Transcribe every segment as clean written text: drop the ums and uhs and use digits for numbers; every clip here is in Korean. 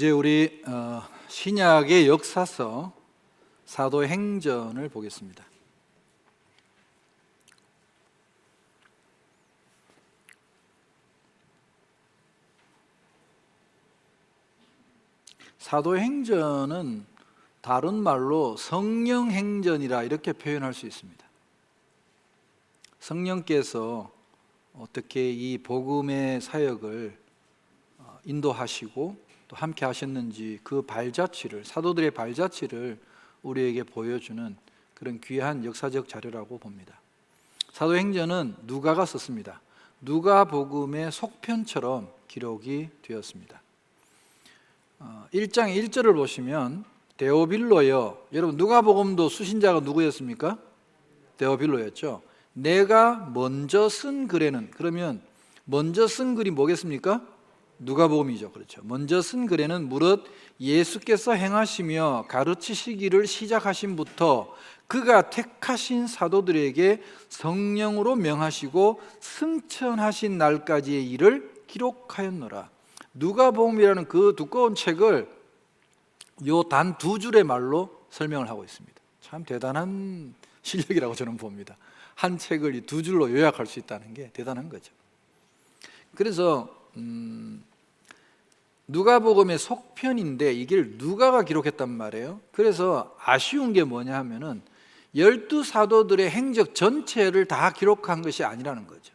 이제 우리 신약의 역사서 사도행전을 보겠습니다. 사도행전은 다른 말로 성령행전이라 이렇게 표현할 수 있습니다. 성령께서 어떻게 이 복음의 사역을 인도하시고 또 함께 하셨는지 그 발자취를, 사도들의 발자취를 우리에게 보여주는 그런 귀한 역사적 자료라고 봅니다. 사도행전은 누가가 썼습니다. 누가복음의 속편처럼 기록이 되었습니다. 1장 1절을 보시면 데오빌로여, 여러분 누가복음도 수신자가 누구였습니까? 데오빌로였죠. 내가 먼저 쓴 글에는, 그러면 먼저 쓴 글이 뭐겠습니까? 누가복음이죠. 그렇죠. 먼저 쓴 글에는 무릇 예수께서 행하시며 가르치시기를 시작하신부터 그가 택하신 사도들에게 성령으로 명하시고 승천하신 날까지의 일을 기록하였노라. 누가복음이라는 그 두꺼운 책을 요 단 두 줄의 말로 설명을 하고 있습니다. 참 대단한 실력이라고 저는 봅니다. 한 책을 이 두 줄로 요약할 수 있다는 게 대단한 거죠. 그래서 누가복음의 속편인데 이걸 누가가 기록했단 말이에요. 그래서 아쉬운 게 뭐냐 하면은 12사도들의 행적 전체를 다 기록한 것이 아니라는 거죠.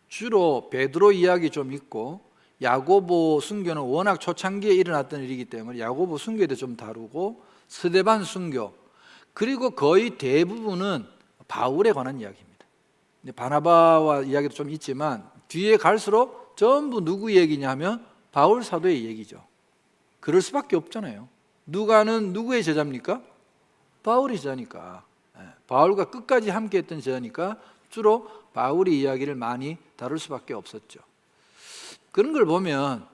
주로 베드로 이야기 좀 있고, 야고보 순교는 워낙 초창기에 일어났던 일이기 때문에 야고보 순교에 대해 좀 다루고, 스데반 순교, 그리고 거의 대부분은 바울에 관한 이야기입니다. 바나바와 이야기도 좀 있지만 뒤에 갈수록 전부 누구 얘기냐 하면 바울 사도의 얘기죠. 그럴 수밖에 없잖아요. 누가는 누구의 제자입니까? 바울의 제자니까. 바울과 끝까지 함께했던 제자니까 주로 바울의 이야기를 많이 다룰 수밖에 없었죠. 그런 걸 보면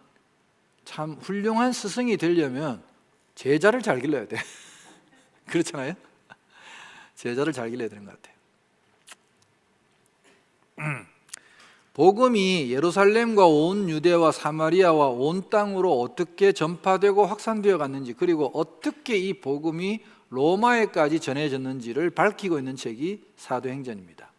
참 훌륭한 스승이 되려면 제자를 잘 길러야 돼. 그렇잖아요. 제자를 잘 길러야 되는 것 같아요. 복음이 예루살렘과 온 유대와 사마리아와 온 땅으로 어떻게 전파되고 확산되어 갔는지, 그리고 어떻게 이 복음이 로마에까지 전해졌는지를 밝히고 있는 책이 사도행전입니다.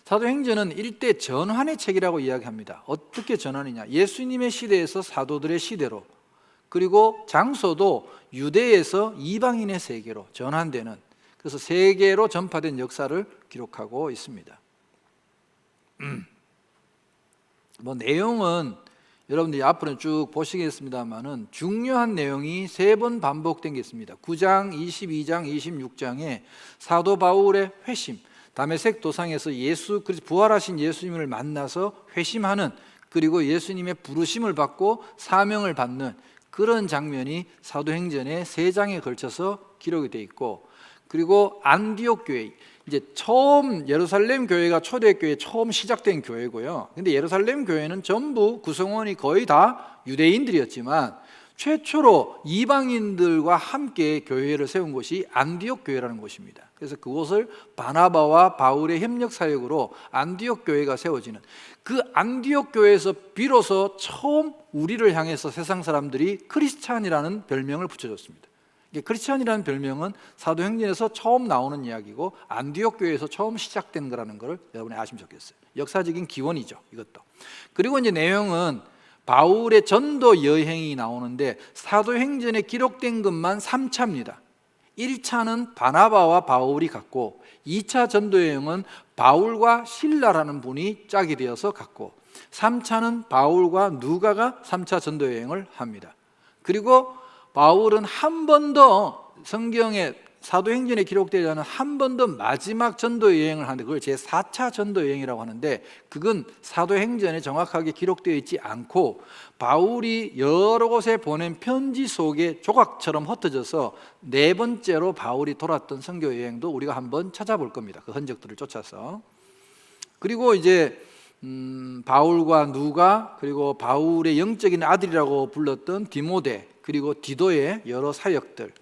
사도행전은 일대 전환의 책이라고 이야기합니다. 어떻게 전환이냐? 예수님의 시대에서 사도들의 시대로, 그리고 장소도 유대에서 이방인의 세계로 전환되는, 그래서 세계로 전파된 역사를 기록하고 있습니다. 내용은 여러분들이 앞으로는 쭉 보시겠습니다만은 중요한 내용이 3번 반복된 게 있습니다. 9장, 22장, 26장에 사도 바울의 회심, 다메섹 도상에서 예수 그리스도 부활하신 예수님을 만나서 회심하는, 그리고 예수님의 부르심을 받고 사명을 받는 그런 장면이 사도행전의 3장에 걸쳐서 기록이 되어 있고, 그리고 안디옥 교회, 이제 처음 예루살렘 교회가 초대교회 처음 시작된 교회고요. 근데 예루살렘 교회는 전부 구성원이 거의 다 유대인들이었지만 최초로 이방인들과 함께 교회를 세운 곳이 안디옥 교회라는 곳입니다. 그래서 그곳을 바나바와 바울의 협력 사역으로 안디옥 교회가 세워지는, 그 안디옥 교회에서 비로소 처음 우리를 향해서 세상 사람들이 크리스찬이라는 별명을 붙여줬습니다. 크리스찬이라는 별명은 사도행전에서 처음 나오는 이야기고 안디옥 교회에서 처음 시작된 거라는 걸 여러분이 아시면 좋겠어요. 역사적인 기원이죠, 이것도. 그리고 이제 내용은 바울의 전도 여행이 나오는데 사도행전에 기록된 것만 3차입니다. 1차는 바나바와 바울이 갔고, 2차 전도 여행은 바울과 실라라는 분이 짝이 되어서 갔고, 3차는 바울과 누가가 3차 전도 여행을 합니다. 그리고 바울은 한 번 더 성경에 사도행전에 기록되지 않은 한 번 더 마지막 전도 여행을 하는데 그걸 제4차 전도 여행이라고 하는데, 그건 사도행전에 정확하게 기록되어 있지 않고 바울이 여러 곳에 보낸 편지 속에 조각처럼 흩어져서 4번째로 바울이 돌았던 선교 여행도 우리가 한번 찾아볼 겁니다. 그 흔적들을 쫓아서. 그리고 이제 바울과 누가, 그리고 바울의 영적인 아들이라고 불렀던 디모데, 그리고 디도의 여러 사역들,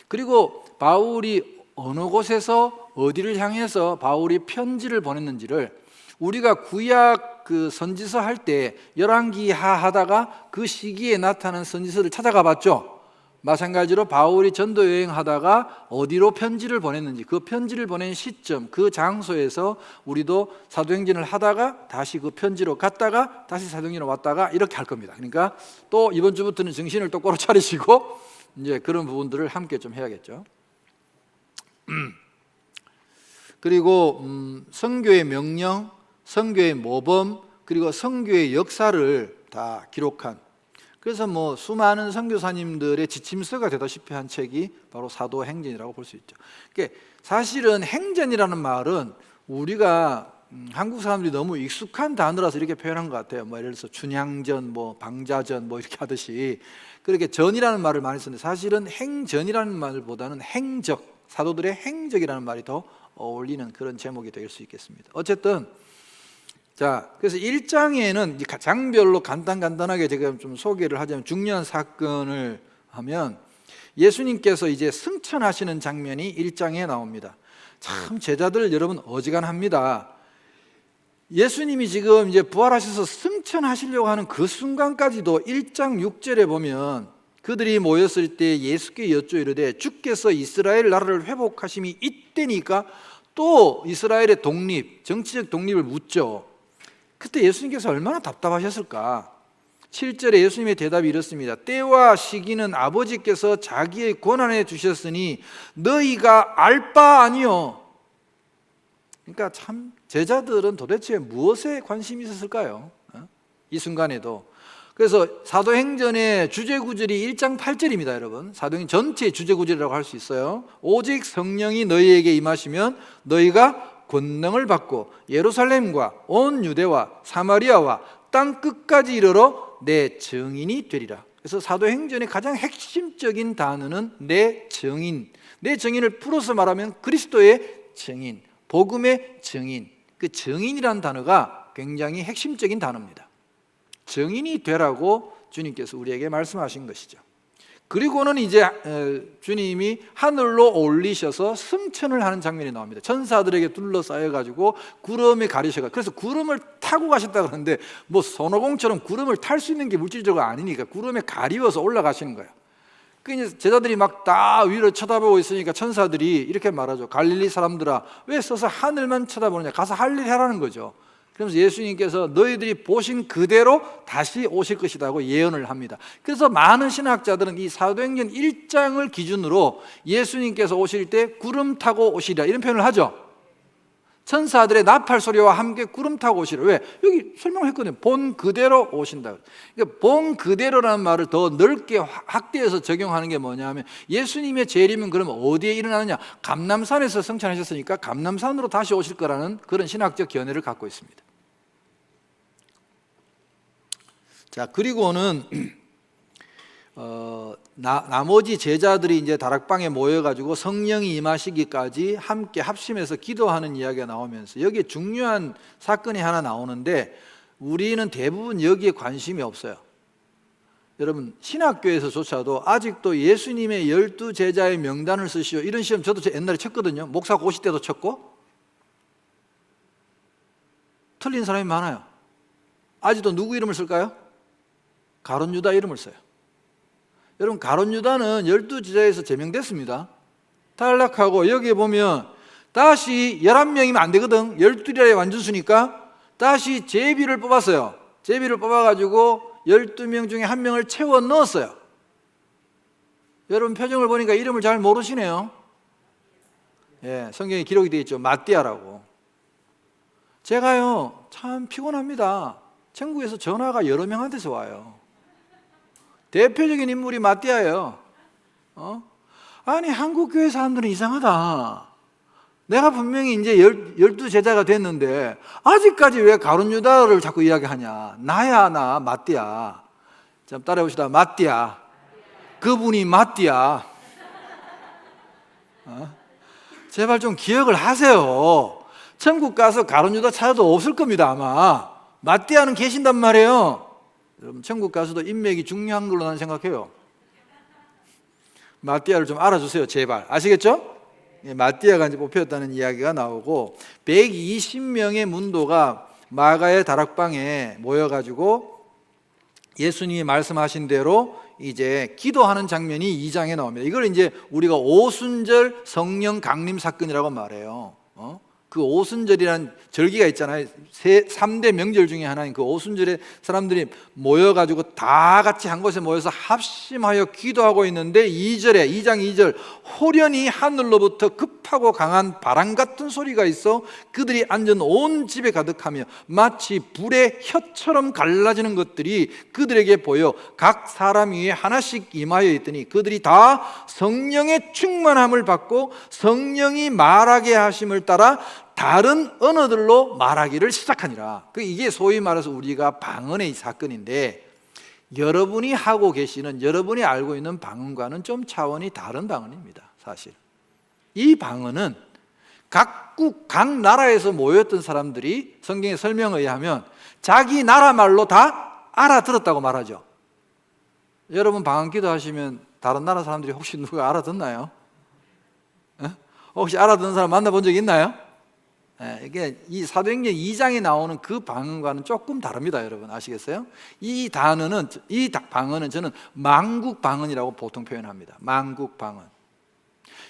그리고 바울이 어느 곳에서 어디를 향해서 바울이 편지를 보냈는지를 우리가 구약 그 선지서 할 때 열왕기하 하다가 그 시기에 나타난 선지서를 찾아가 봤죠. 마찬가지로 바울이 전도 여행하다가 어디로 편지를 보냈는지 그 편지를 보낸 시점, 그 장소에서 우리도 사도행전을 하다가 다시 그 편지로 갔다가 다시 사도행전으로 왔다가 이렇게 할 겁니다. 그러니까 또 이번 주부터는 정신을 똑바로 차리시고 이제 그런 부분들을 함께 좀 해야겠죠. 그리고 선교의 명령, 선교의 모범, 그리고 선교의 역사를 다 기록한, 그래서 뭐 수많은 선교사님들의 지침서가 되다시피 한 책이 바로 사도행전이라고 볼 수 있죠. 그러니까 사실은 행전이라는 말은 우리가 한국 사람들이 너무 익숙한 단어라서 이렇게 표현한 것 같아요. 뭐 예를 들어서 춘향전, 뭐 방자전, 뭐 이렇게 하듯이 그렇게 전이라는 말을 많이 쓰는데 사실은 행전이라는 말보다는 행적, 사도들의 행적이라는 말이 더 어울리는 그런 제목이 될 수 있겠습니다. 어쨌든 자, 그래서 1장에는 장별로 간단하게 제가 좀 소개를 하자면 중요한 사건을 하면 예수님께서 이제 승천하시는 장면이 1장에 나옵니다. 참 제자들 여러분 어지간합니다. 예수님이 지금 이제 부활하셔서 승천하시려고 하는 그 순간까지도 1장 6절에 보면 그들이 모였을 때 예수께 여쭈 이르되 주께서 이스라엘 나라를 회복하심이 이때니까 또 이스라엘의 독립, 정치적 독립을 묻죠. 그때 예수님께서 얼마나 답답하셨을까? 7절에 예수님의 대답이 이렇습니다. 때와 시기는 아버지께서 자기의 권한에 주셨으니 너희가 알 바 아니요. 그러니까 참 제자들은 도대체 무엇에 관심이 있었을까요? 이 순간에도. 그래서 사도행전의 주제구절이 1장 8절입니다, 여러분. 사도행전 전체의 주제구절이라고 할 수 있어요. 오직 성령이 너희에게 임하시면 너희가 권능을 받고 예루살렘과 온 유대와 사마리아와 땅 끝까지 이르러 내 증인이 되리라. 그래서 사도행전의 가장 핵심적인 단어는 내 증인. 내 증인을 풀어서 말하면 그리스도의 증인, 복음의 증인. 그 증인이라는 단어가 굉장히 핵심적인 단어입니다. 증인이 되라고 주님께서 우리에게 말씀하신 것이죠. 그리고는 이제 주님이 하늘로 올리셔서 승천을 하는 장면이 나옵니다. 천사들에게 둘러싸여 가지고 구름에 가리셔가, 그래서 구름을 타고 가셨다 그러는데 뭐 손오공처럼 구름을 탈 수 있는 게 물질적으로 아니니까 구름에 가리워서 올라가시는 거예요. 그 이제 제자들이 막 다 위로 쳐다보고 있으니까 천사들이 이렇게 말하죠. 갈릴리 사람들아, 왜 서서 하늘만 쳐다보느냐? 가서 할 일 하라는 거죠. 그러면서 예수님께서 너희들이 보신 그대로 다시 오실 것이라고 예언을 합니다. 그래서 많은 신학자들은 이 사도행전 1장을 기준으로 예수님께서 오실 때 구름 타고 오시리라 이런 표현을 하죠. 천사들의 나팔 소리와 함께 구름 타고 오시리라. 왜? 여기 설명했거든요. 본 그대로 오신다. 그러니까 본 그대로라는 말을 더 넓게 확대해서 적용하는 게 뭐냐면 예수님의 재림은 그러면 어디에 일어나느냐? 감람산에서 승천하셨으니까 감람산으로 다시 오실 거라는 그런 신학적 견해를 갖고 있습니다. 자, 그리고는 나머지 제자들이 이제 다락방에 모여가지고 성령이 임하시기까지 함께 합심해서 기도하는 이야기가 나오면서 여기에 중요한 사건이 하나 나오는데 우리는 대부분 여기에 관심이 없어요. 여러분 신학교에서조차도 아직도 예수님의 12제자의 명단을 쓰시오 이런 시험 저도 옛날에 쳤거든요. 목사 고시 때도 쳤고 틀린 사람이 많아요. 아직도 누구 이름을 쓸까요? 가룟 유다 이름을 써요. 여러분 가룟 유다는 12제자에서 제명됐습니다. 탈락하고 여기에 보면 다시 11명이면 안 되거든. 12제자의 완전수니까 다시 제비를 뽑았어요. 제비를 뽑아가지고 12명 중에 한 명을 채워 넣었어요. 여러분 표정을 보니까 이름을 잘 모르시네요. 예, 성경에 기록이 되어 있죠. 마띠아라고. 제가요 참 피곤합니다. 천국에서 전화가 여러 명한테서 와요. 대표적인 인물이 마띠아예요. 아니 한국 교회 사람들은 이상하다. 내가 분명히 이제 12제자가 됐는데 아직까지 왜 가룟 유다를 자꾸 이야기하냐. 나야 나 마띠아. 좀 따라해 봅시다. 마띠아. 그분이 마띠아. 제발 좀 기억을 하세요. 천국 가서 가룟 유다 찾아도 없을 겁니다 아마. 마띠아는 계신단 말이에요. 여러분 천국 가서도 인맥이 중요한 걸로 난 생각해요. 마띠아를 좀 알아주세요 제발. 아시겠죠? 마띠아가 이제 뽑혔다는 이야기가 나오고 120명의 문도가 마가의 다락방에 모여가지고 예수님이 말씀하신 대로 이제 기도하는 장면이 2장에 나옵니다. 이걸 이제 우리가 오순절 성령 강림 사건이라고 말해요. 그 오순절이라는 절기가 있잖아요. 3대 명절 중에 하나인 그 오순절에 사람들이 모여가지고 다 같이 한 곳에 모여서 합심하여 기도하고 있는데 2장 2절 호련히 하늘로부터 급하고 강한 바람 같은 소리가 있어 그들이 앉은 온 집에 가득하며 마치 불의 혀처럼 갈라지는 것들이 그들에게 보여 각 사람 위에 하나씩 임하여 있더니 그들이 다 성령의 충만함을 받고 성령이 말하게 하심을 따라 다른 언어들로 말하기를 시작하니라. 이게 소위 말해서 우리가 방언의 사건인데, 여러분이 하고 계시는, 여러분이 알고 있는 방언과는 좀 차원이 다른 방언입니다. 사실 이 방언은 각국 각 나라에서 모였던 사람들이 성경의 설명에 의하면 자기 나라 말로 다 알아들었다고 말하죠. 여러분 방언 기도하시면 다른 나라 사람들이 혹시 누가 알아듣나요? 혹시 알아듣는 사람 만나본 적 있나요? 이게 이 사도행전 2장에 나오는 그 방언과는 조금 다릅니다. 여러분 아시겠어요? 이 방언은 저는 만국 방언이라고 보통 표현합니다. 만국 방언.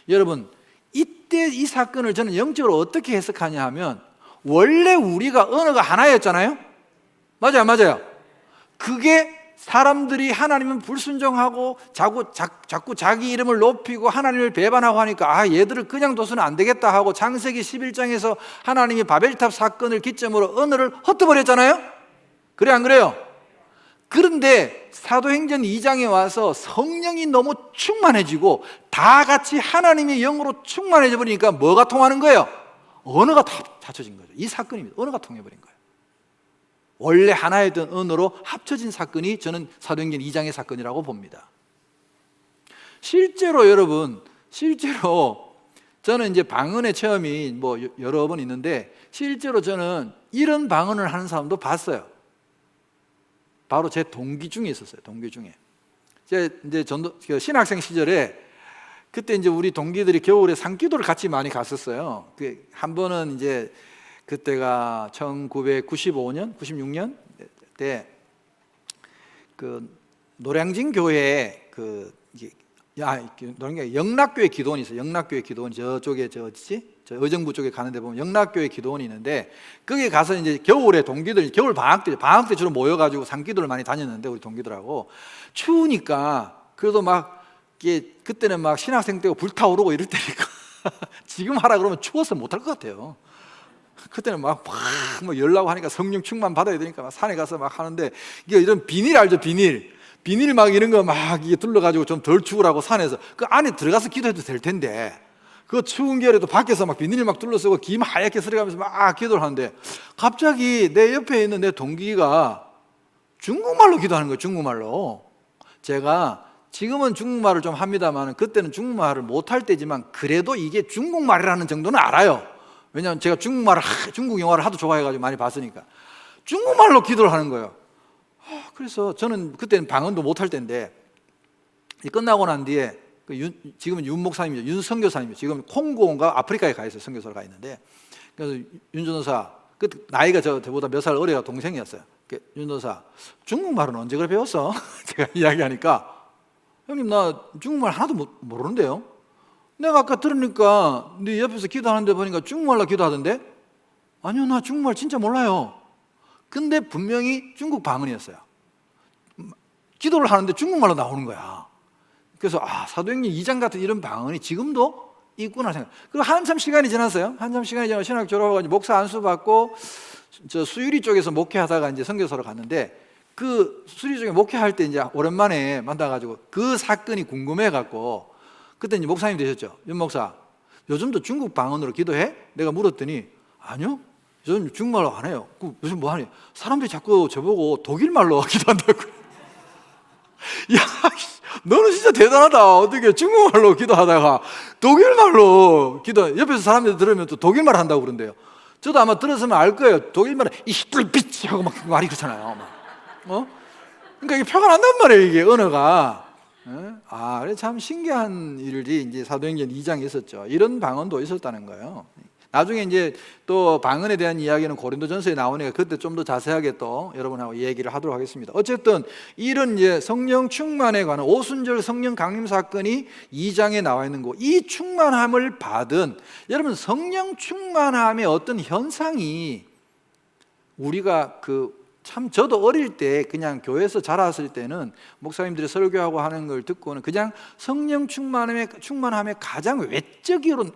여러분 이때 이 사건을 저는 영적으로 어떻게 해석하냐 하면, 원래 우리가 언어가 하나였잖아요. 맞아요. 그게 사람들이 하나님은 불순종하고 자꾸 자기 이름을 높이고 하나님을 배반하고 하니까 얘들을 그냥 둬서는 안 되겠다 하고 창세기 11장에서 하나님이 바벨탑 사건을 기점으로 언어를 흩어버렸잖아요. 그래 안 그래요? 그런데 사도행전 2장에 와서 성령이 너무 충만해지고 다 같이 하나님의 영으로 충만해져 버리니까 뭐가 통하는 거예요? 언어가 다 갖춰진 거죠. 이 사건입니다. 언어가 통해버린 거예요. 원래 하나였던 언어로 합쳐진 사건이 저는 사도행전 2장의 사건이라고 봅니다. 실제로 여러분, 저는 이제 방언의 체험이 여러 번 있는데, 실제로 저는 이런 방언을 하는 사람도 봤어요. 바로 제 동기 중에 있었어요. 동기 중에. 제가 이제 신학생 시절에 그때 이제 우리 동기들이 겨울에 산기도를 같이 많이 갔었어요. 한 번은 이제 그때가 1995년, 96년 때 노량진 교회에 영락교회 기도원이 있어요. 영락교회 기도원 저쪽에 저 의정부 쪽에 가는데 보면 영락교회 기도원이 있는데, 거기 가서 이제 겨울에 동기들 겨울 방학 때 주로 모여가지고 산기도를 많이 다녔는데, 우리 동기들하고 추우니까 그래도 그때는 막 신학생 때고 불타오르고 이럴 때니까 지금 하라 그러면 추워서 못할 것 같아요. 그때는 막 열나고 하니까 성령 충만 받아야 되니까 막 산에 가서 막 하는데, 이게 이런 비닐 알죠? 비닐 막 이런 거 막 이게 둘러가지고 좀 덜 추우라고 산에서 그 안에 들어가서 기도해도 될 텐데, 그 추운 겨울에도 밖에서 막 비닐 막 둘러쓰고 김 하얗게 서려가면서 막 기도를 하는데, 갑자기 내 옆에 있는 내 동기가 중국말로 기도하는 거예요. 중국말로. 제가 지금은 중국말을 좀 합니다만 그때는 중국말을 못할 때지만 그래도 이게 중국말이라는 정도는 알아요. 왜냐하면 제가 중국 영화를 하도 좋아해가지고 많이 봤으니까. 중국말로 기도를 하는 거예요. 그래서 저는 그때는 방언도 못할 때인데, 끝나고 난 뒤에 지금은 윤 목사님이죠. 윤 선교사님이죠. 지금 콩고인가 아프리카에 가 있어요. 선교사로 가 있는데, 그래서 윤 전도사, 나이가 저보다 몇 살 어려가 동생이었어요. 윤 전도사, 중국말은 언제 그래 배웠어? 제가 이야기하니까, 형님 나 중국말 하나도 모르는데요. 내가 아까 들으니까 네 옆에서 기도하는데 보니까 중국말로 기도하던데? 아니요, 나 중국말 진짜 몰라요. 근데 분명히 중국 방언이었어요. 기도를 하는데 중국말로 나오는 거야. 그래서 사도행전 2장 같은 이런 방언이 지금도 있구나 생각. 그리고 한참 시간이 지났어요. 한참 시간이 지나서 신학 졸업하고 목사 안수 받고 저 수유리 쪽에서 목회하다가 이제 선교사로 갔는데, 그 수유리 쪽에 목회할 때 이제 오랜만에 만나가지고 그 사건이 궁금해갖고, 그때 이제 목사님 되셨죠. 윤 목사, 요즘도 중국 방언으로 기도해? 내가 물었더니 아니요, 요즘 중국말로 안 해요. 요즘 뭐 하니? 사람들이 자꾸 저보고 독일말로 기도한다고. 야, 너는 진짜 대단하다. 어떻게 중국말로 기도하다가 독일말로 옆에서 사람들이 들으면 또 독일말 한다고 그런대요. 저도 아마 들었으면 알 거예요. 독일말은 이히틀비치 하고 막 말이 그렇잖아요. 그러니까 이게 표가 난단 말이에요. 이게 언어가. 그래 참 신기한 일이 이제 사도행전 2장에 있었죠. 이런 방언도 있었다는 거예요. 나중에 이제 또 방언에 대한 이야기는 고린도전서에 나오니까 그때 좀 더 자세하게 또 여러분하고 얘기를 하도록 하겠습니다. 어쨌든 이런 이제 성령 충만에 관한 오순절 성령 강림 사건이 2장에 나와 있는 거, 이 충만함을 받은 여러분 성령 충만함의 어떤 현상이 우리가 참 저도 어릴 때 그냥 교회에서 자랐을 때는 목사님들이 설교하고 하는 걸 듣고는 그냥 성령 충만함의 가장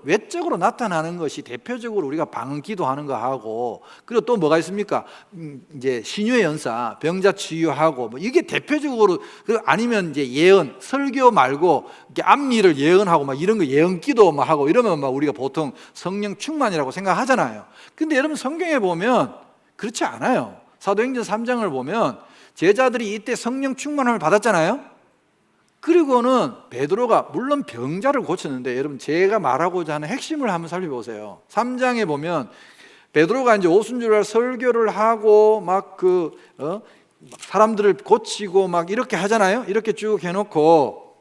외적으로 나타나는 것이 대표적으로 우리가 방언 기도하는 거 하고, 그리고 또 뭐가 있습니까? 이제 신유의 연사, 병자 치유하고 뭐 이게 대표적으로, 아니면 이제 예언, 설교 말고 이렇게 앞일을 예언하고 막 이런 거 예언 기도 막 하고 이러면 막 우리가 보통 성령 충만이라고 생각하잖아요. 근데 여러분 성경에 보면 그렇지 않아요. 사도행전 3장을 보면 제자들이 이때 성령 충만함을 받았잖아요. 그리고는 베드로가 물론 병자를 고쳤는데, 여러분 제가 말하고자 하는 핵심을 한번 살펴보세요. 3장에 보면 베드로가 이제 오순절날 설교를 하고 막 사람들을 고치고 막 이렇게 하잖아요. 이렇게 쭉 해놓고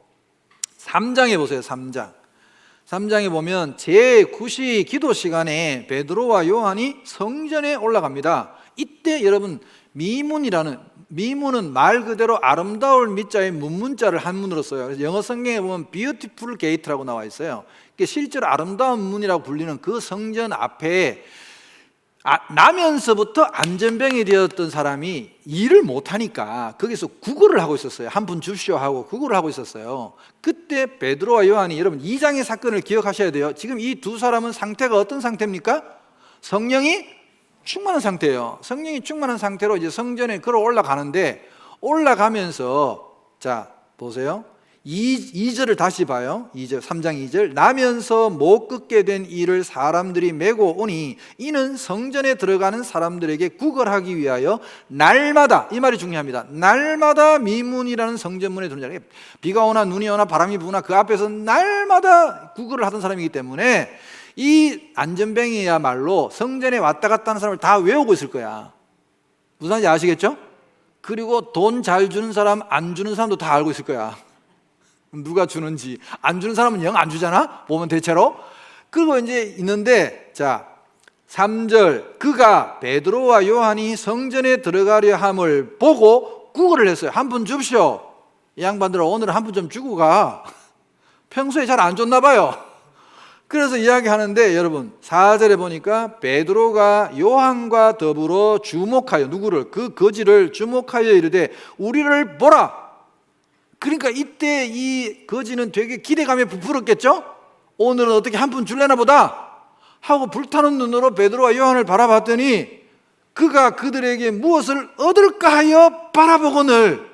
3장에 보세요. 3장에 보면 제9시 기도 시간에 베드로와 요한이 성전에 올라갑니다. 이때 여러분 미문은 말 그대로 아름다울 미자의 문자를 한문으로 써요. 그래서 영어 성경에 보면 beautiful gate라고 나와 있어요. 실제로 아름다운 문이라고 불리는 그 성전 앞에 나면서부터 안전병이 되었던 사람이 일을 못하니까 거기서 구걸을 하고 있었어요. 한 분 줍쇼 하고 구걸을 하고 있었어요. 그때 베드로와 요한이, 여러분 2장의 사건을 기억하셔야 돼요. 지금 이 두 사람은 상태가 어떤 상태입니까? 성령이 충만한 상태예요. 성령이 충만한 상태로 이제 성전에 걸어 올라가는데, 올라가면서 자 보세요. 2절을 다시 봐요. 3장 2절. 나면서 못 긋게 된 이를 사람들이 메고 오니 이는 성전에 들어가는 사람들에게 구걸하기 위하여 날마다, 이 말이 중요합니다, 날마다 미문이라는 성전문에 들어오는, 비가 오나 눈이 오나 바람이 부나 그 앞에서 날마다 구걸을 하던 사람이기 때문에 이 안전뱅이야말로 성전에 왔다 갔다 하는 사람을 다 외우고 있을 거야. 무슨 말인지 아시겠죠? 그리고 돈 잘 주는 사람, 안 주는 사람도 다 알고 있을 거야. 누가 주는지. 안 주는 사람은 영 안 주잖아, 보면 대체로. 그리고 이제 있는데, 자 3절, 그가 베드로와 요한이 성전에 들어가려 함을 보고 구걸을 했어요. 한 분 줍쇼. 이 양반들아 오늘은 한 분 좀 주고 가. 평소에 잘 안 줬나 봐요. 그래서 이야기하는데, 여러분 4절에 보니까 베드로가 요한과 더불어 주목하여, 누구를? 그 거지를 주목하여 이르되 우리를 보라. 그러니까 이때 이 거지는 되게 기대감에 부풀었겠죠? 오늘은 어떻게 한 푼 줄래나 보다 하고 불타는 눈으로 베드로와 요한을 바라봤더니 그가 그들에게 무엇을 얻을까 하여 바라보거늘.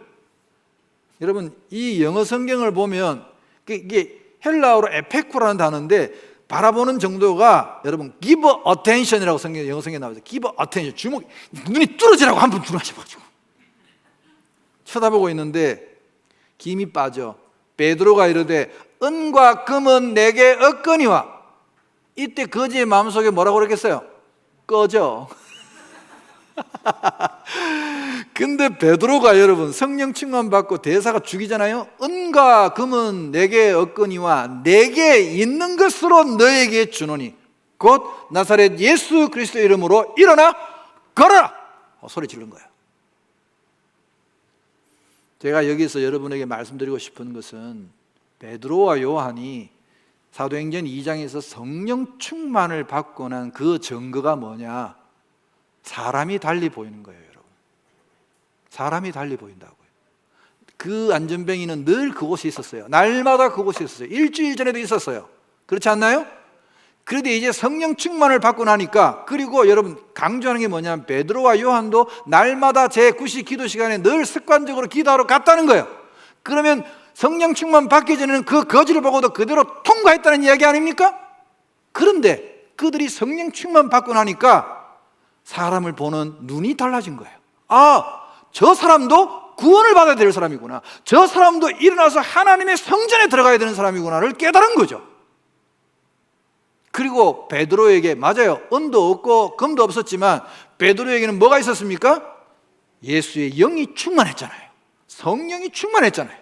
여러분 이 영어 성경을 보면 이게 헬라어로 에페쿠라는 단어인데, 바라보는 정도가 여러분 give attention이라고 영어 성경에 나와요. give attention, 주목, 눈이 뚫어지라고 한 분 주무셔가지고 쳐다보고 있는데 김이 빠져. 베드로가 이르되 은과 금은 내게 없거니와. 이때 거지의 마음속에 뭐라고 그랬겠어요? 꺼져. 근데 베드로가 여러분 성령 충만 받고 대사가 죽이잖아요. 은과 금은 내게 없거니와 내게 있는 것으로 너에게 주노니 곧 나사렛 예수 그리스도 이름으로 일어나 걸어라. 소리 지른 거예요. 제가 여기서 여러분에게 말씀드리고 싶은 것은 베드로와 요한이 사도행전 2장에서 성령 충만을 받고 난 그 증거가 뭐냐? 사람이 달리 보이는 거예요, 여러분. 사람이 달리 보인다고요. 그 안전뱅이는 늘 그곳에 있었어요. 날마다 그곳에 있었어요. 일주일 전에도 있었어요. 그렇지 않나요? 그런데 이제 성령 충만을 받고 나니까, 그리고 여러분 강조하는 게 뭐냐면 베드로와 요한도 날마다 제9시 기도 시간에 늘 습관적으로 기도하러 갔다는 거예요. 그러면 성령 충만 받기 전에는 그 거지를 보고도 그대로 통과했다는 이야기 아닙니까? 그런데 그들이 성령 충만 받고 나니까 사람을 보는 눈이 달라진 거예요. 아, 저 사람도 구원을 받아야 될 사람이구나, 저 사람도 일어나서 하나님의 성전에 들어가야 되는 사람이구나를 깨달은 거죠. 그리고 베드로에게, 맞아요, 은도 없고 금도 없었지만 베드로에게는 뭐가 있었습니까? 예수의 영이 충만했잖아요. 성령이 충만했잖아요.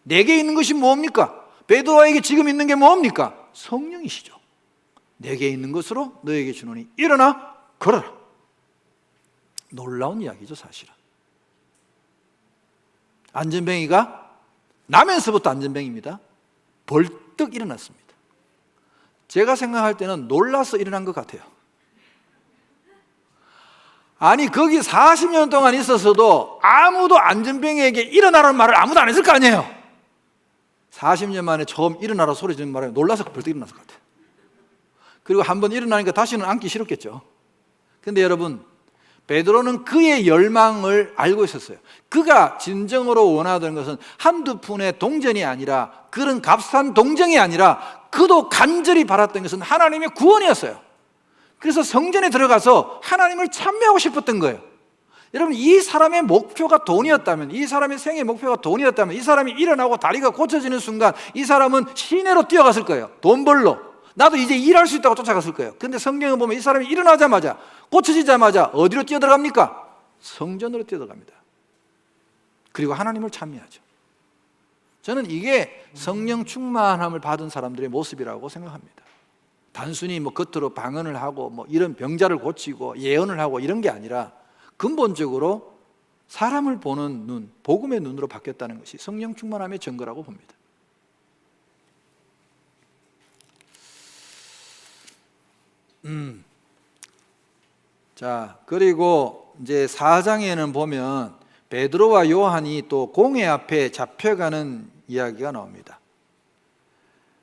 내게 있는 것이 뭡니까? 베드로에게 지금 있는 게 뭡니까? 성령이시죠. 내게 있는 것으로 너에게 주노니 일어나 걸어라. 놀라운 이야기죠, 사실은. 안전뱅이가 나면서부터 안전뱅이입니다. 벌떡 일어났습니다. 제가 생각할 때는 놀라서 일어난 것 같아요. 아니, 거기 40년 동안 있었어도 아무도 안전뱅이에게 일어나라는 말을 아무도 안 했을 거 아니에요. 40년 만에 처음 일어나라 소리 지르는 말에 놀라서 벌떡 일어났을 것 같아요. 그리고 한번 일어나니까 다시는 앉기 싫었겠죠. 근데 여러분, 베드로는 그의 열망을 알고 있었어요. 그가 진정으로 원하던 것은 한두 푼의 동전이 아니라, 그런 값싼 동정이 아니라, 그도 간절히 바랐던 것은 하나님의 구원이었어요. 그래서 성전에 들어가서 하나님을 찬미하고 싶었던 거예요. 여러분, 이 사람의 목표가 돈이었다면, 이 사람의 생애 목표가 돈이었다면, 이 사람이 일어나고 다리가 고쳐지는 순간 이 사람은 시내로 뛰어갔을 거예요. 돈 벌러. 나도 이제 일할 수 있다고 쫓아갔을 거예요. 근데 성경을 보면 이 사람이 일어나자마자, 고쳐지자마자 어디로 뛰어들어갑니까? 성전으로 뛰어들어갑니다. 그리고 하나님을 찬미하죠. 저는 이게 성령 충만함을 받은 사람들의 모습이라고 생각합니다. 단순히 겉으로 방언을 하고 이런 병자를 고치고 예언을 하고 이런 게 아니라 근본적으로 사람을 보는 눈, 복음의 눈으로 바뀌었다는 것이 성령 충만함의 증거라고 봅니다. 자, 그리고 이제 4장에는 보면 베드로와 요한이 또 공회 앞에 잡혀가는 이야기가 나옵니다.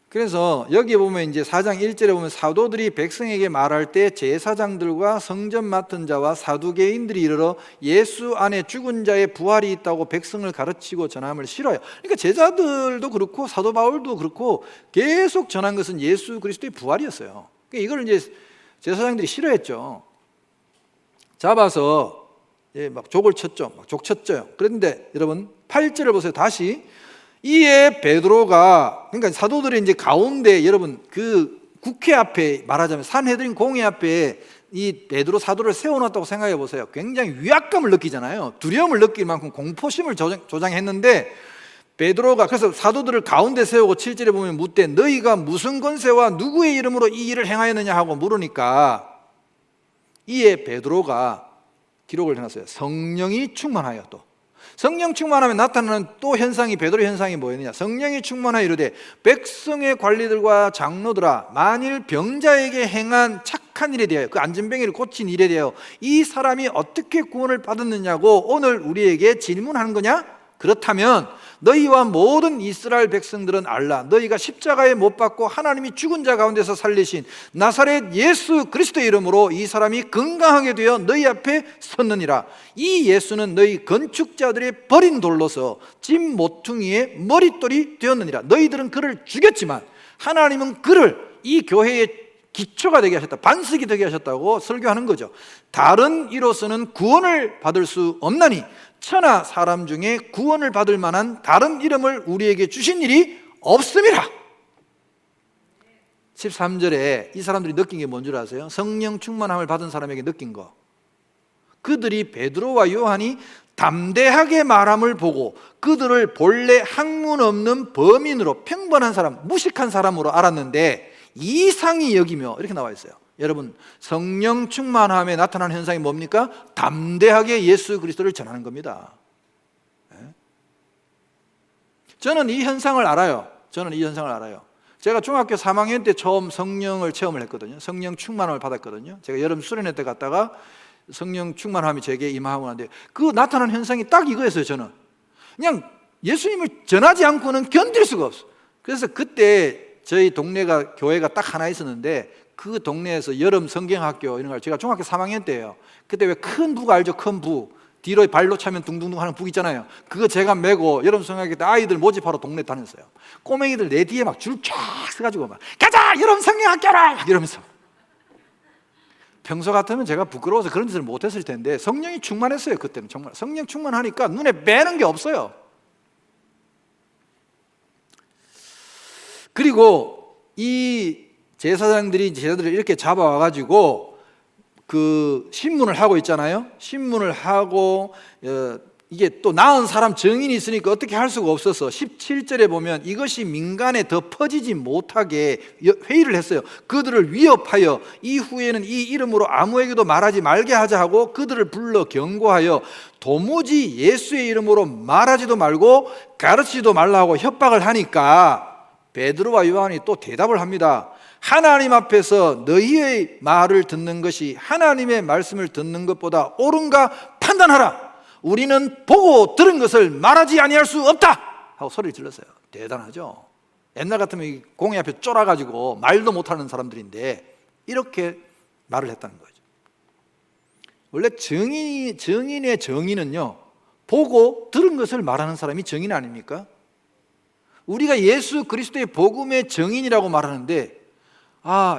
그래서 여기 보면 이제 4장 1절에 보면 사도들이 백성에게 말할 때 제사장들과 성전 맡은 자와 사두개인들이 이르러 예수 안에 죽은 자의 부활이 있다고 백성을 가르치고 전함을 싫어요. 그러니까 제자들도 그렇고 사도 바울도 그렇고 계속 전한 것은 예수 그리스도의 부활이었어요. 그러니까 이걸 이제 제사장들이 싫어했죠. 잡아서 막 족을 쳤죠. 막 족쳤죠. 그런데 여러분 8절을 보세요. 다시 이에 베드로가, 그러니까 사도들이 이제 가운데, 여러분 그 국회 앞에, 말하자면 산헤드린 공회 앞에 이 베드로 사도를 세워놨다고 생각해 보세요. 굉장히 위압감을 느끼잖아요. 두려움을 느낄 만큼 공포심을 조장했는데 베드로가, 그래서 사도들을 가운데 세우고 7절에 보면 묻되 너희가 무슨 권세와 누구의 이름으로 이 일을 행하였느냐 하고 물으니까 이에 베드로가 기록을 해놨어요. 성령이 충만하여. 또 성령 충만하면 나타나는 또 현상이, 베드로 현상이 뭐였느냐? 성령이 충만하여 이르되 백성의 관리들과 장로들아, 만일 병자에게 행한 착한 일에 대하여, 그 안전병이를 고친 일에 대하여 이 사람이 어떻게 구원을 받았느냐고 오늘 우리에게 질문하는 거냐? 그렇다면 너희와 모든 이스라엘 백성들은 알라. 너희가 십자가에 못 박고 하나님이 죽은 자 가운데서 살리신 나사렛 예수 그리스도의 이름으로 이 사람이 건강하게 되어 너희 앞에 섰느니라. 이 예수는 너희 건축자들의 버린 돌로서 집 모퉁이의 머릿돌이 되었느니라. 너희들은 그를 죽였지만 하나님은 그를 이 교회의 기초가 되게 하셨다, 반석이 되게 하셨다고 설교하는 거죠. 다른 이로서는 구원을 받을 수 없나니 천하 사람 중에 구원을 받을 만한 다른 이름을 우리에게 주신 일이 없음이라. 13절에 이 사람들이 느낀 게 뭔 줄 아세요? 성령 충만함을 받은 사람에게 느낀 거, 그들이 베드로와 요한이 담대하게 말함을 보고 그들을 본래 학문 없는 범인으로, 평범한 사람, 무식한 사람으로 알았는데 이상히 여기며, 이렇게 나와 있어요. 여러분, 성령 충만함에 나타나는 현상이 뭡니까? 담대하게 예수 그리스도를 전하는 겁니다. 저는 이 현상을 알아요. 제가 중학교 3학년 때 처음 성령을 체험을 했거든요. 성령 충만함을 받았거든요. 제가 여름 수련회 때 갔다가 성령 충만함이 제게 임하고 하는데 그 나타나는 현상이 딱 이거였어요. 저는 그냥 예수님을 전하지 않고는 견딜 수가 없어요. 그래서 그때 저희 동네가, 교회가 딱 하나 있었는데 그 동네에서 여름 성경학교 이런 걸, 제가 중학교 3학년 때예요. 그때 왜 큰 북 알죠? 큰 북, 뒤로 발로 차면 둥둥둥 하는 북 있잖아요. 그거 제가 메고 여름 성경학교 때 아이들 모집하러 동네 다녔어요. 꼬맹이들 내 뒤에 막 줄 쫙 서가지고 막 가자 여름 성경학교라 이러면서. 평소 같으면 제가 부끄러워서 그런 짓을 못했을 텐데 성령이 충만했어요. 그때는 정말 성령 충만하니까 눈에 뵈는 게 없어요. 그리고 이 제사장들이 제자들을 이렇게 잡아와가지고 그 신문을 하고 있잖아요. 신문을 하고 이게 또 낳은 사람 증인이 있으니까 어떻게 할 수가 없어서 17절에 보면 이것이 민간에 더 퍼지지 못하게 회의를 했어요. 그들을 위협하여 이후에는 이 이름으로 아무에게도 말하지 말게 하자 하고 그들을 불러 경고하여 도무지 예수의 이름으로 말하지도 말고 가르치지도 말라 하고 협박을 하니까 베드로와 요한이 또 대답을 합니다. 하나님 앞에서 너희의 말을 듣는 것이 하나님의 말씀을 듣는 것보다 옳은가 판단하라. 우리는 보고 들은 것을 말하지 아니할 수 없다 하고 소리를 질렀어요. 대단하죠. 옛날 같으면 공회 앞에 쫄아가지고 말도 못하는 사람들인데 이렇게 말을 했다는 거죠. 원래 증인의 정의는요, 보고 들은 것을 말하는 사람이 증인 아닙니까? 우리가 예수 그리스도의 복음의 정인이라고 말하는데,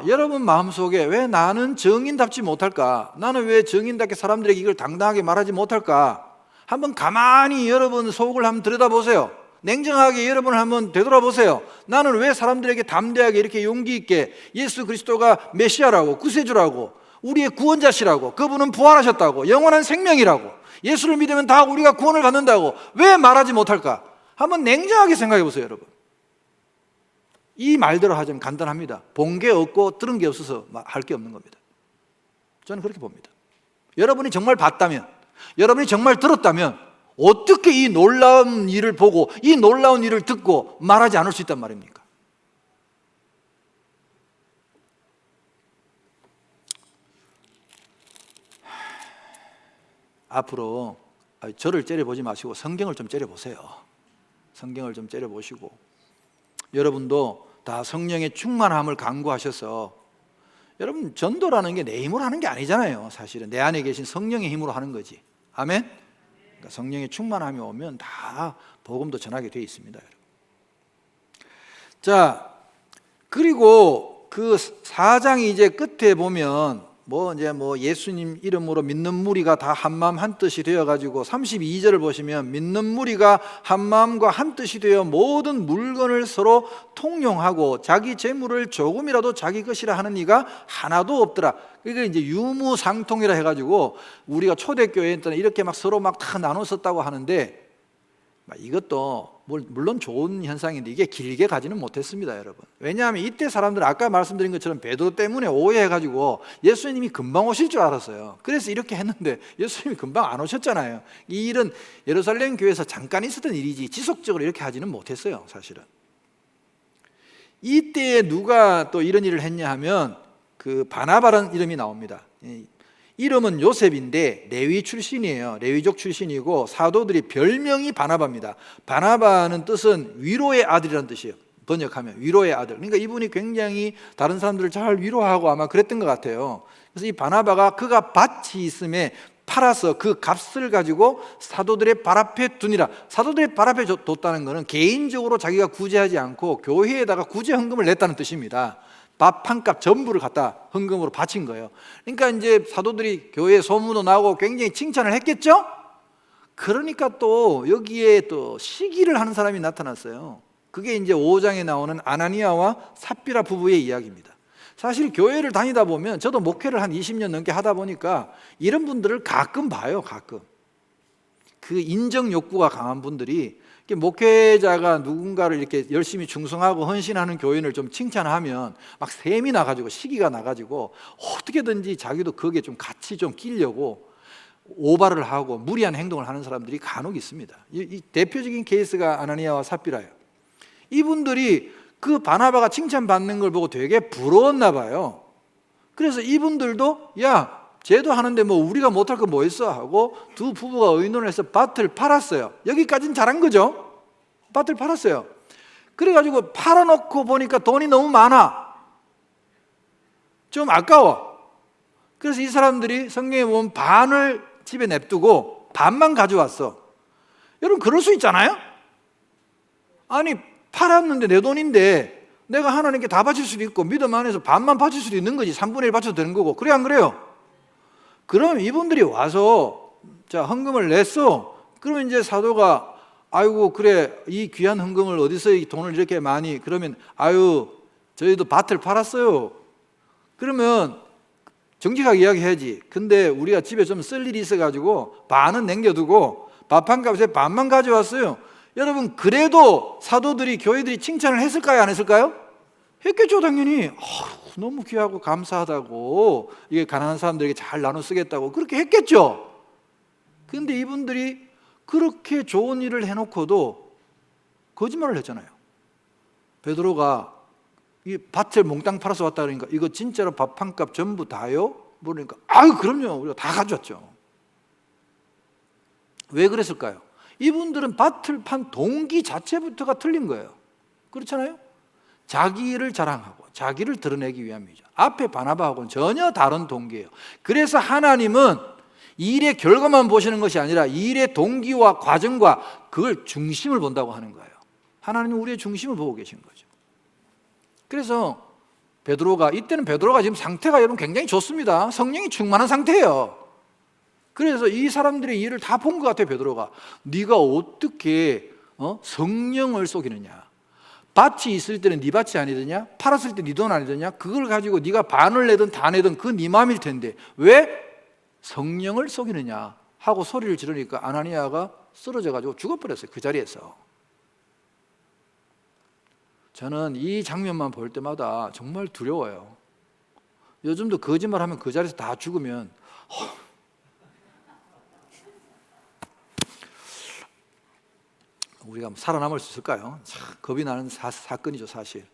여러분 마음속에 왜 나는 증인답지 못할까? 나는 왜 증인답게 사람들에게 이걸 당당하게 말하지 못할까? 한번 가만히 여러분 속을 한번 들여다보세요. 냉정하게 여러분을 한번 되돌아보세요. 나는 왜 사람들에게 담대하게 이렇게 용기 있게 예수 그리스도가 메시아라고, 구세주라고, 우리의 구원자시라고, 그분은 부활하셨다고, 영원한 생명이라고, 예수를 믿으면 다 우리가 구원을 받는다고 왜 말하지 못할까? 한번 냉정하게 생각해 보세요, 여러분. 이 말대로 하자면 간단합니다. 본 게 없고 들은 게 없어서 할 게 없는 겁니다. 저는 그렇게 봅니다. 여러분이 정말 봤다면, 여러분이 정말 들었다면 어떻게 이 놀라운 일을 보고 이 놀라운 일을 듣고 말하지 않을 수 있단 말입니까? 앞으로 저를 째려보지 마시고 성경을 좀 째려보세요. 성경을 좀 째려보시고 여러분도 다 성령의 충만함을 간구하셔서, 여러분 전도라는 게 내 힘으로 하는 게 아니잖아요. 사실은 내 안에 계신 성령의 힘으로 하는 거지. 아멘? 그러니까 성령의 충만함이 오면 다 복음도 전하게 되어 있습니다. 여러분. 자, 그리고 그 4장이 이제 끝에 보면 예수님 이름으로 믿는 무리가 다 한마음 한뜻이 되어가지고 32절을 보시면 믿는 무리가 한마음과 한뜻이 되어 모든 물건을 서로 통용하고 자기 재물을 조금이라도 자기 것이라 하는 이가 하나도 없더라. 그게 이제 유무상통이라 해가지고 우리가 초대교회 때는 이렇게 막 서로 막 다 나눠 썼다고 하는데, 이것도 물론 좋은 현상인데 이게 길게 가지는 못했습니다, 여러분. 왜냐하면 이때 사람들은 아까 말씀드린 것처럼 베드로 때문에 오해해가지고 예수님이 금방 오실 줄 알았어요. 그래서 이렇게 했는데 예수님이 금방 안 오셨잖아요. 이 일은 예루살렘 교회에서 잠깐 있었던 일이지 지속적으로 이렇게 하지는 못했어요, 사실은. 이때에 누가 또 이런 일을 했냐 하면 그 바나바라는 이름이 나옵니다. 이름은 요셉인데 레위 출신이에요. 레위족 출신이고 사도들이 별명이 바나바입니다. 바나바는 뜻은 위로의 아들이라는 뜻이에요. 번역하면 위로의 아들. 그러니까 이분이 굉장히 다른 사람들을 잘 위로하고 아마 그랬던 것 같아요. 그래서 이 바나바가 그가 밭이 있음에 팔아서 그 값을 가지고 사도들의 발 앞에 두니라. 사도들의 발 앞에 뒀다는 것은 개인적으로 자기가 구제하지 않고 교회에다가 구제 헌금을 냈다는 뜻입니다. 밥 한 값 전부를 갖다 헌금으로 바친 거예요. 그러니까 이제 사도들이 교회에 소문도 나고 굉장히 칭찬을 했겠죠? 그러니까 또 여기에 또 시기를 하는 사람이 나타났어요. 그게 이제 5장에 나오는 아나니아와 삽비라 부부의 이야기입니다. 사실 교회를 다니다 보면, 저도 목회를 한 20년 넘게 하다 보니까 이런 분들을 가끔 봐요. 가끔 그 인정 욕구가 강한 분들이 목회자가 누군가를 이렇게 열심히 충성하고 헌신하는 교인을 좀 칭찬하면 막 셈이 나가지고 시기가 나가지고 어떻게든지 자기도 거기에 좀 같이 좀 끼려고 오바를 하고 무리한 행동을 하는 사람들이 간혹 있습니다. 이 대표적인 케이스가 아나니아와 삽비라예요. 이분들이 그 바나바가 칭찬받는 걸 보고 되게 부러웠나 봐요. 그래서 이분들도 쟤도 하는데 우리가 못할 거 뭐 있어 하고 두 부부가 의논을 해서 밭을 팔았어요. 여기까지는 잘한 거죠. 밭을 팔았어요. 그래가지고 팔아놓고 보니까 돈이 너무 많아. 좀 아까워. 그래서 이 사람들이 성경에 보면 반을 집에 냅두고 반만 가져왔어. 여러분 그럴 수 있잖아요. 아니 팔았는데 내 돈인데 내가 하나님께 다 바칠 수도 있고 믿음 안에서 반만 바칠 수도 있는 거지. 3분의 1 바쳐도 되는 거고. 그래 안 그래요? 그럼 이분들이 와서 헌금을 냈어. 그러면 이제 사도가 아이고 그래 이 귀한 헌금을 어디서 이 돈을 이렇게 많이, 그러면 저희도 밭을 팔았어요. 그러면 정직하게 이야기해야지. 근데 우리가 집에 좀 쓸 일이 있어가지고 반은 남겨두고 밥 한 값에 반만 가져왔어요. 여러분, 그래도 사도들이, 교회들이 칭찬을 했을까요, 안 했을까요? 했겠죠, 당연히. 너무 귀하고 감사하다고, 이게 가난한 사람들에게 잘 나눠 쓰겠다고 그렇게 했겠죠. 근데 이분들이 그렇게 좋은 일을 해놓고도 거짓말을 했잖아요. 베드로가 이 밭을 몽땅 팔아서 왔다 그러니까 이거 진짜로 밥 한 값 전부 다요? 그러니까 아유 그럼요, 우리가 다 가져왔죠. 왜 그랬을까요? 이분들은 밭을 판 동기 자체부터가 틀린 거예요. 그렇잖아요? 자기를 자랑하고 자기를 드러내기 위함이죠. 앞에 바나바하고는 전혀 다른 동기예요. 그래서 하나님은 일의 결과만 보시는 것이 아니라 일의 동기와 과정과 그걸 중심을 본다고 하는 거예요. 하나님은 우리의 중심을 보고 계신 거죠. 그래서 이때는 베드로가 지금 상태가 여러분 굉장히 좋습니다. 성령이 충만한 상태예요. 그래서 이 사람들의 일을 다 본 것 같아요. 베드로가 네가 어떻게 성령을 속이느냐, 밭이 있을 때는 네 밭이 아니더냐, 팔았을 때 네 돈 아니더냐, 그걸 가지고 네가 반을 내든 다 내든 그 네 마음일 텐데 왜 성령을 속이느냐 하고 소리를 지르니까 아나니아가 쓰러져 가지고 죽어버렸어요. 그 자리에서. 저는 이 장면만 볼 때마다 정말 두려워요. 요즘도 거짓말하면 그 자리에서 다 죽으면 우리가 살아남을 수 있을까요? 참 겁이 나는 사건이죠, 사실.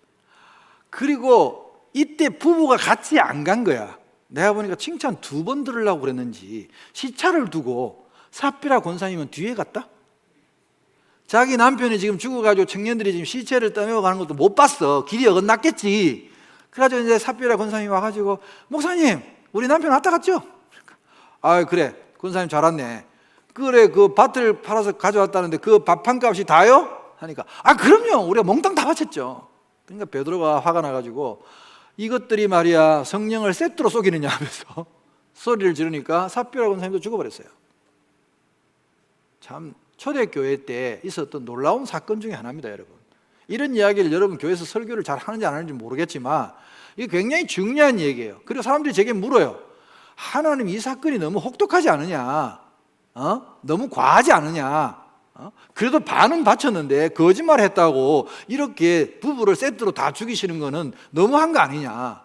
그리고 이때 부부가 같이 안 간 거야. 내가 보니까 칭찬 2번 들으려고 그랬는지 시차를 두고 삽비라 권사님은 뒤에 갔다? 자기 남편이 지금 죽어가지고 청년들이 지금 시체를 떠내고 가는 것도 못 봤어. 길이 어긋났겠지. 그래가지고 이제 삽비라 권사님이 와가지고 목사님 우리 남편 왔다 갔죠? 아 그래 권사님 잘 왔네. 그래 그 밭을 팔아서 가져왔다는데 그 밥 한 값이 다요? 하니까 아 그럼요 우리가 몽땅 다 바쳤죠. 그러니까 베드로가 화가 나가지고 이것들이 말이야 성령을 세트로 속이느냐 하면서 소리를 지르니까 삽비라 권사님도 죽어버렸어요. 참 초대교회 때 있었던 놀라운 사건 중에 하나입니다. 여러분 이런 이야기를 여러분 교회에서 설교를 잘 하는지 안 하는지 모르겠지만 이게 굉장히 중요한 얘기예요. 그리고 사람들이 제게 물어요. 하나님 이 사건이 너무 혹독하지 않으냐, 너무 과하지 않으냐, 그래도 반은 바쳤는데 거짓말했다고 이렇게 부부를 세트로 다 죽이시는 거는 너무한 거 아니냐,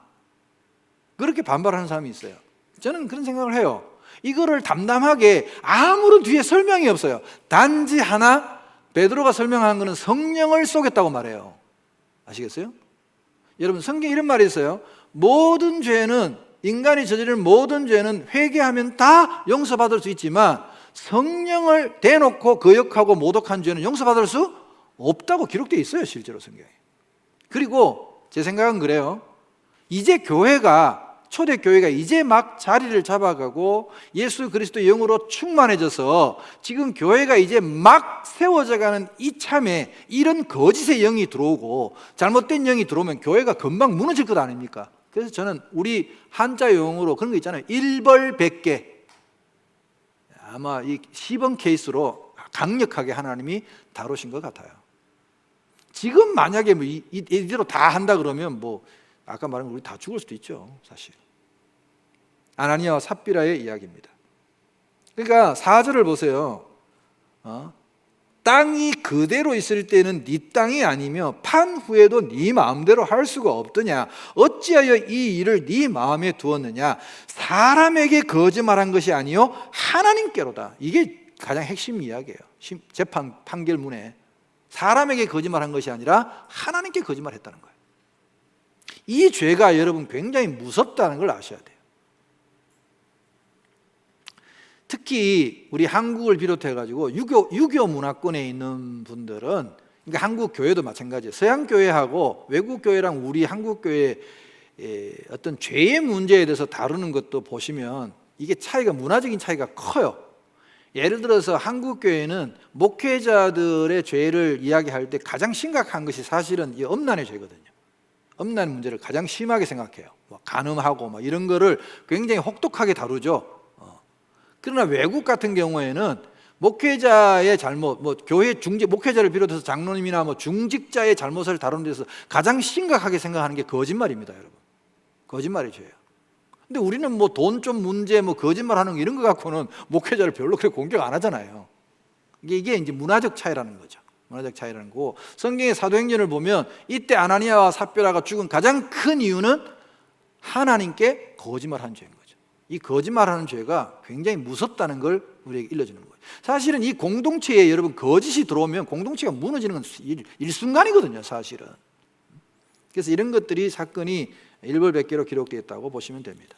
그렇게 반발하는 사람이 있어요. 저는 그런 생각을 해요. 이거를 담담하게 아무런 뒤에 설명이 없어요. 단지 하나 베드로가 설명한 것은 성령을 쏘겠다고 말해요. 아시겠어요? 여러분 성경에 이런 말이 있어요. 모든 죄는 인간이 저지른 모든 죄는 회개하면 다 용서받을 수 있지만 성령을 대놓고 거역하고 모독한 죄는 용서받을 수 없다고 기록되어 있어요. 실제로 성경에. 그리고 제 생각은 그래요. 이제 초대교회가 이제 막 자리를 잡아가고 예수 그리스도의 영으로 충만해져서 지금 교회가 이제 막 세워져가는 이 참에 이런 거짓의 영이 들어오고 잘못된 영이 들어오면 교회가 금방 무너질 것 아닙니까? 그래서 저는 우리 한자 용어로 그런 거 있잖아요. 일벌백계. 아마 이 시범 케이스로 강력하게 하나님이 다루신 것 같아요. 지금 만약에 뭐 이대로 다 한다 그러면 뭐 아까 말한 우리 다 죽을 수도 있죠, 사실. 아나니아와 삽비라의 이야기입니다. 그러니까 4절을 보세요. 땅이 그대로 있을 때는 네 땅이 아니며 판 후에도 네 마음대로 할 수가 없더냐. 어찌하여 이 일을 네 마음에 두었느냐. 사람에게 거짓말한 것이 아니요 하나님께로다. 이게 가장 핵심 이야기예요. 재판 판결문에 사람에게 거짓말한 것이 아니라 하나님께 거짓말했다는 거예요. 이 죄가 여러분 굉장히 무섭다는 걸 아셔야 돼요. 특히 우리 한국을 비롯해 가지고 유교 문화권에 있는 분들은, 그러니까 한국 교회도 마찬가지예요. 서양 교회하고 외국 교회랑 우리 한국 교회의 어떤 죄의 문제에 대해서 다루는 것도 보시면 이게 문화적인 차이가 커요. 예를 들어서 한국 교회는 목회자들의 죄를 이야기할 때 가장 심각한 것이 사실은 이 음란의 죄거든요. 음란 문제를 가장 심하게 생각해요. 간음하고 이런 거를 굉장히 혹독하게 다루죠. 그러나 외국 같은 경우에는 목회자의 잘못, 교회 목회자를 비롯해서 장로님이나 중직자의 잘못을 다루는 데서 가장 심각하게 생각하는 게 거짓말입니다, 여러분. 거짓말이 죄예요. 근데 우리는 돈 좀 문제, 거짓말하는 거 이런 거 갖고는 목회자를 별로 그렇게 공격 안 하잖아요. 이게 이제 문화적 차이라는 거죠. 문화적 차이라는 거고, 성경의 사도행전을 보면 이때 아나니아와 삽비라가 죽은 가장 큰 이유는 하나님께 거짓말한 죄인 거죠. 이 거짓말하는 죄가 굉장히 무섭다는 걸 우리에게 일러주는 거예요. 사실은 이 공동체에 여러분 거짓이 들어오면 공동체가 무너지는 건 일순간이거든요, 사실은. 그래서 이런 것들이 사건이 일벌백계로 기록되어 있다고 보시면 됩니다.